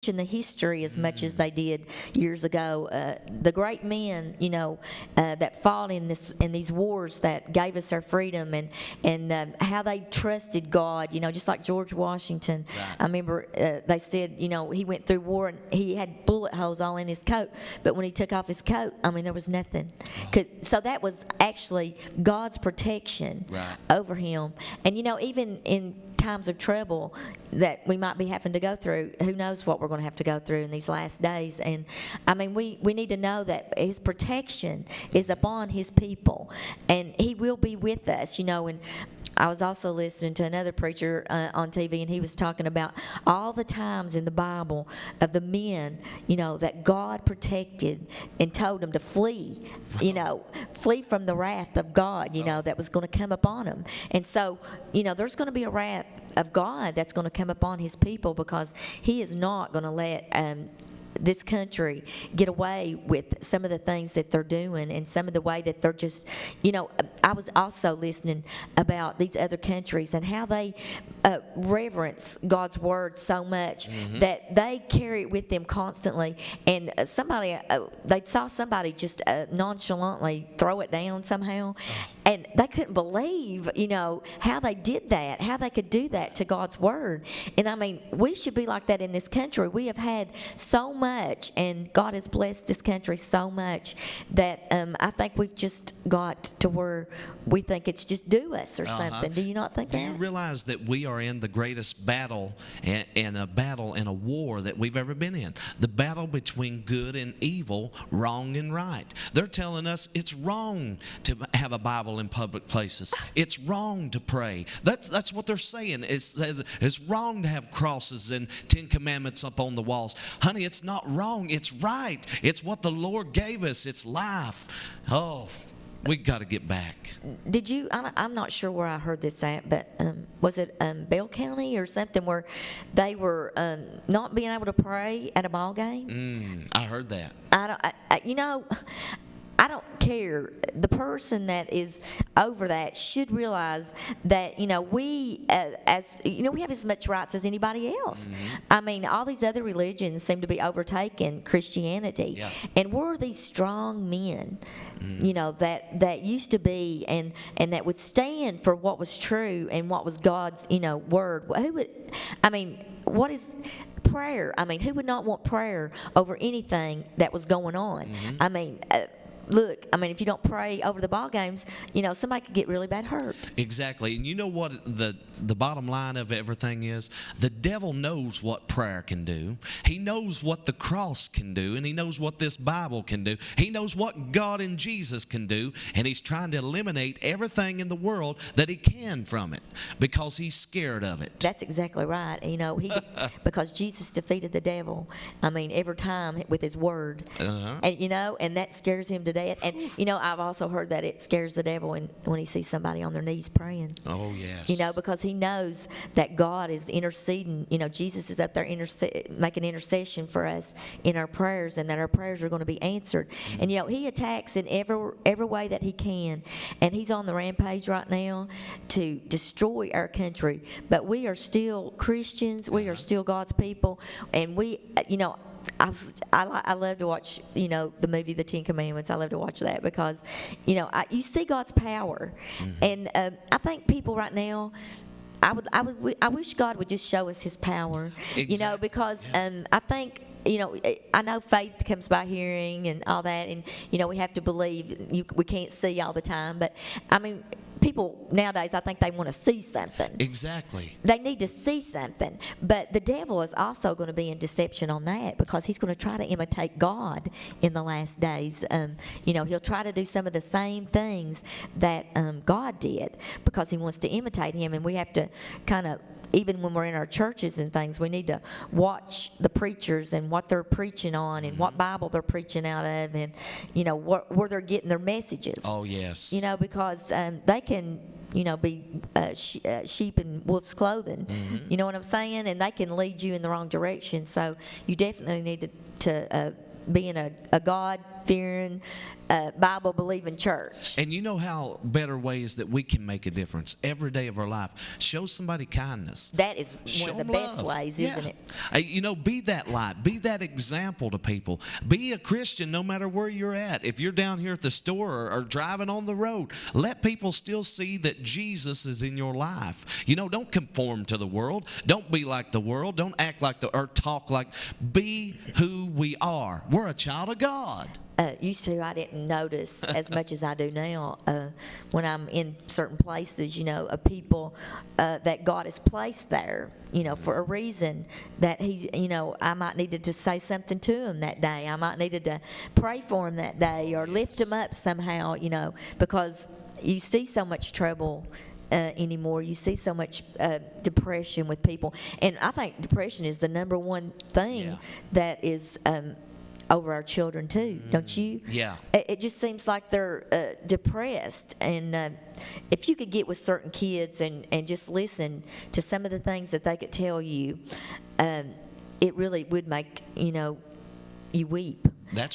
in the history as much as they did years ago. The great men, that fought in these wars that gave us our freedom, and how they trusted God. Just like George Washington. Right. I remember they said, he went through war and he had bullet holes all in his coat, but when he took off his coat, there was nothing. So that was actually God's protection Right. over him. And even in times of trouble that we might be having to go through, who knows what we're going to have to go through in these last days. And we need to know that his protection is upon his people, and he will be with us. And I was also listening to another preacher on TV, and he was talking about all the times in the Bible of the men, that God protected and told them to flee, flee from the wrath of God, that was going to come upon them. And so, there's going to be a wrath of God that's going to come upon his people, because he is not going to let this country get away with some of the things that they're doing, and some of the way that they're just, I was also listening about these other countries and how they reverence God's word so much that they carry it with them constantly. And they saw somebody just nonchalantly throw it down somehow, and they couldn't believe, how they did that, how they could do that to God's word. And we should be like that in this country. We have had so much, and God has blessed this country so much that I think we've just got to where we think it's just due us or something. Do you not think that? Do you realize that we are in the greatest battle and a war that we've ever been in? The battle between good and evil, wrong and right. They're telling us it's wrong to have a Bible in public places. It's wrong to pray. That's what they're saying. It's wrong to have crosses and 10 Commandments up on the walls. Honey, it's not wrong. It's right. It's what the Lord gave us. It's life. Oh, we got to get back. Did you? I'm not sure where I heard this at, but was it Bell County or something where they were not being able to pray at a ball game? I heard that. I don't care. The person that is over that should realize that we we have as much rights as anybody else. All these other religions seem to be overtaking Christianity, Yeah. and we're these strong men, that used to be and that would stand for what was true and what was God's word. What is prayer? Who would not want prayer over anything that was going on? Look, if you don't pray over the ball games, somebody could get really bad hurt. Exactly. And you know what the bottom line of everything is? The devil knows what prayer can do. He knows what the cross can do, and he knows what this Bible can do. He knows what God and Jesus can do, and he's trying to eliminate everything in the world that he can from it because he's scared of it. That's exactly right. Because Jesus defeated the devil, every time with his word. And that scares him to death. And I've also heard that it scares the devil when he sees somebody on their knees praying. Oh, yes. Because he knows that God is interceding. Jesus is up there making intercession for us in our prayers, and that our prayers are going to be answered. And he attacks in every way that he can, and he's on the rampage right now to destroy our country. But we are still Christians. We are still God's people, and we, I love to watch, the movie The 10 Commandments. I love to watch that because, you see God's power. And I think people right now, I wish God would just show us his power, Exactly. Because I think, I know faith comes by hearing and all that, and, we have to believe. We can't see all the time, but, people nowadays, I think they want to see something. Exactly. They need to see something. But the devil is also going to be in deception on that, because he's going to try to imitate God in the last days. He'll try to do some of the same things that God did, because he wants to imitate him. And we have to kind of, even when we're in our churches and things, we need to watch the preachers and what they're preaching on, and what Bible they're preaching out of, and where they're getting their messages. Oh, yes. Because they can be sheep in wolf's clothing. You know what I'm saying? And they can lead you in the wrong direction. So you definitely need to be in a God fearing, Bible believing church. And you know how better ways that we can make a difference every day of our life? Show somebody kindness. That is Show one of the 'em best love. ways, Yeah. isn't it? You know, be that light. Be that example to people. Be a Christian no matter where you're at. If you're down here at the store or driving on the road, let people still see that Jesus is in your life. You know, don't conform to the world. Don't be like the world. Don't act like or talk like. Be who we are. We're a child of God. Used to, I didn't notice as much as I do now when I'm in certain places, you know, of people that God has placed there, you know, for a reason that He, you know, I might needed to say something to him that day. I might needed to pray for him that day or lift him up somehow, you know, because you see so much trouble anymore. You see so much depression with people. And I think depression is the number one thing that is over our children too, don't you? Yeah. It just seems like they're depressed, and if you could get with certain kids and just listen to some of the things that they could tell you, it really would make you weep. That's